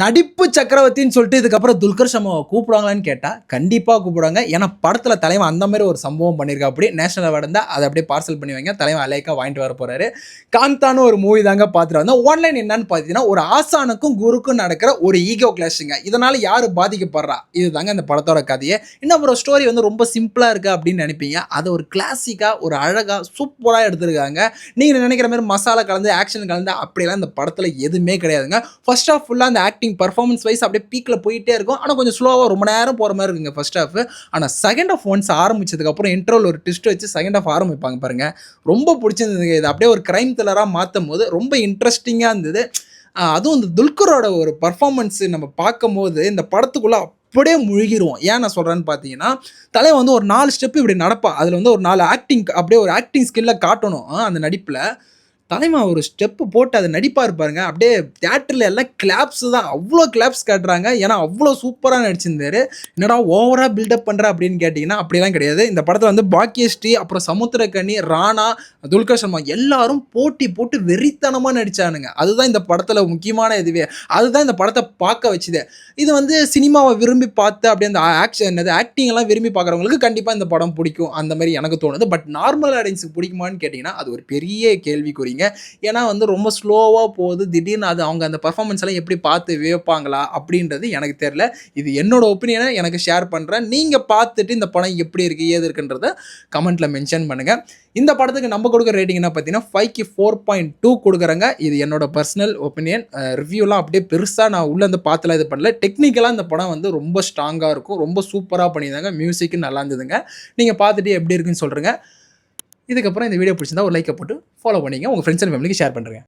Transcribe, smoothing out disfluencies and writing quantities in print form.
நடிப்பு சக்கரவர்த்தின்னு சொல்லிட்டு இதுக்கப்புறம் துல்கர் சல்மாவை கூப்பிடுவாங்களான்னு கேட்டால் கண்டிப்பாக கூப்பிடுவாங்க. ஏன்னா படத்தில் தலைவன் அந்த மாதிரி ஒரு சம்பவம் பண்ணியிருக்கா. அப்படி நேஷனல் அவார்டு இருந்தால் அதை அப்படியே பார்சல் பண்ணி வைங்க, தலைவன் அலைக்கா வாங்கிட்டு வர போகிறாரு. காந்தான்னு ஒரு மூவி தாங்க பார்த்துட்டு வந்தோம். ஆன்லைன் என்னன்னு பார்த்தீங்கன்னா ஒரு ஆசானுக்கும் குருக்கும் நடக்கிற ஒரு ஈகோ கிளாஷுங்க. இதனால் யார் பாதிக்கப்படுறா, இது தாங்க இந்த படத்தோட கதையே. இன்னும் ஒரு ஸ்டோரி வந்து ரொம்ப சிம்பிளாக இருக்குது அப்படின்னு நினைப்பீங்க. அதை ஒரு கிளாசிக்காக ஒரு அழகாக சூப்பராக எடுத்துருக்காங்க. நீங்கள் நினைக்கிற மாதிரி மசாலா கலந்து ஆக்ஷன் கலந்து அப்படிலாம் இந்த படத்தில் எதுவுமே கிடையாதுங்க. ஃபர்ஸ்ட் ஆஃப் ஃபுல்லாக அந்த ஆக்டிங் பர்ஃபார்மன்ஸ் வைஸ் அப்படியே பீக்கில் போயிட்டே இருக்கும். ஆனால் கொஞ்சம் ஸ்லோவாக ரொம்ப நேரம் போகிற மாதிரி இருக்குங்க ஃபர்ஸ்ட் ஹாஃப். ஆனால் செகண்ட் ஆஃப் ஒன்ஸ் ஆரம்பிச்சதுக்கப்புறம் இன்ட்ரோவில் ஒரு ட்விஸ்ட் வச்சு செகண்ட் ஆஃப் ஆரம்பிப்பாங்க பாருங்கள், ரொம்ப பிடிச்சிருந்ததுங்க. இது அப்படியே ஒரு கிரைம் த்ரில்லராக மாற்றும் போது ரொம்ப இன்ட்ரெஸ்டிங்காக இருந்தது. அதுவும் இந்த துல்கரோட ஒரு பர்ஃபார்மன்ஸ் நம்ம பார்க்கும் போது இந்த படத்துக்குள்ளே அப்படியே முழுகிடுவோம். ஏன் நான் சொல்கிறேன்னு பார்த்தீங்கன்னா, தலைவன் வந்து ஒரு 4 ஸ்டெப்பு இப்படி நடப்பான். அதில் வந்து ஒரு 4 ஆக்டிங் அப்படியே ஒரு ஆக்டிங் ஸ்கில்லை காட்டணும் அந்த நடிப்பில். தலைமை ஒரு ஸ்டெப்பு போட்டு அதை நடிப்பாக இருப்பாருங்க. அப்படியே தியேட்டரில் எல்லாம் கிளாப்ஸ் தான், அவ்வளோ கிளாப்ஸ் காட்டுறாங்க. ஏன்னா அவ்வளோ சூப்பராக நடிச்சிருந்தாரு. என்னடா ஓவராக பில்டப் பண்ணுற அப்படின்னு கேட்டிங்கன்னா அப்படிலாம் கிடையாது. இந்த படத்தில் வந்து பாக்கியஸ்ரீ, அப்புறம் சமுத்திரக்கனி, ராணா, துல்கர் சல்மா எல்லாரும் போட்டி போட்டு வெறித்தனமாக நடித்தானுங்க. அதுதான் இந்த படத்தில் முக்கியமான இதுவே. அதுதான் இந்த படத்தை பார்க்க வச்சுது. இது வந்து சினிமாவை விரும்பி பார்த்து அப்படியே அந்த ஆக்டிங் எல்லாம் விரும்பி பார்க்குறவங்களுக்கு கண்டிப்பாக இந்த படம் பிடிக்கும் அந்த மாதிரி எனக்கு தோணுது. பட் நார்மல் ஆடியன்ஸுக்கு பிடிக்குமான்னு கேட்டிங்கன்னா அது ஒரு பெரிய கேள்விக்குறி. ஏன்னா வந்து ரொம்ப ஸ்லோவாக போகுது. திடீர்னு அது அவங்க அந்த பர்ஃபார்மன்ஸ் எல்லாம் எப்படி பார்த்து வியப்பாங்களா அப்படின்றது எனக்கு தெரியல. இது என்னோட ஒப்பீனியனை எனக்கு ஷேர் பண்ணுறேன். நீங்கள் பார்த்துட்டு இந்த படம் எப்படி இருக்குது ஏது இருக்குன்றத கமெண்ட்டில் மென்ஷன் பண்ணுங்கள். இந்த படத்துக்கு நம்ம கொடுக்குற ரேட்டிங் என்ன பார்த்தீங்கன்னா 5க்கு 4.2 கொடுக்குறேங்க. இது என்னோட பர்சனல் ஒப்பீனியன். ரிவ்யூலாம் அப்படியே பெருசாக நான் உள்ளே வந்து பார்த்துல இது பண்ணல. டெக்னிக்கலாக இந்த படம் வந்து ரொம்ப ஸ்ட்ராங்காக இருக்கும், ரொம்ப சூப்பராக பண்ணியிருந்தாங்க. மியூசிக்கு நல்லா இருந்ததுங்க. நீங்கள் பார்த்துட்டு எப்படி இருக்குன்னு சொல்கிறேங்க. இதுக்கப்புறம் இந்த வீடியோ பிடிச்சிருந்தா ஒரு லைக்கை போட்டு ஃபாலோ பண்ணிங்க, உங்கள் ஃப்ரெண்ட்ஸ் அண்ட் ஃபேமிலிக்கு ஷேர் பண்ணுறேங்க.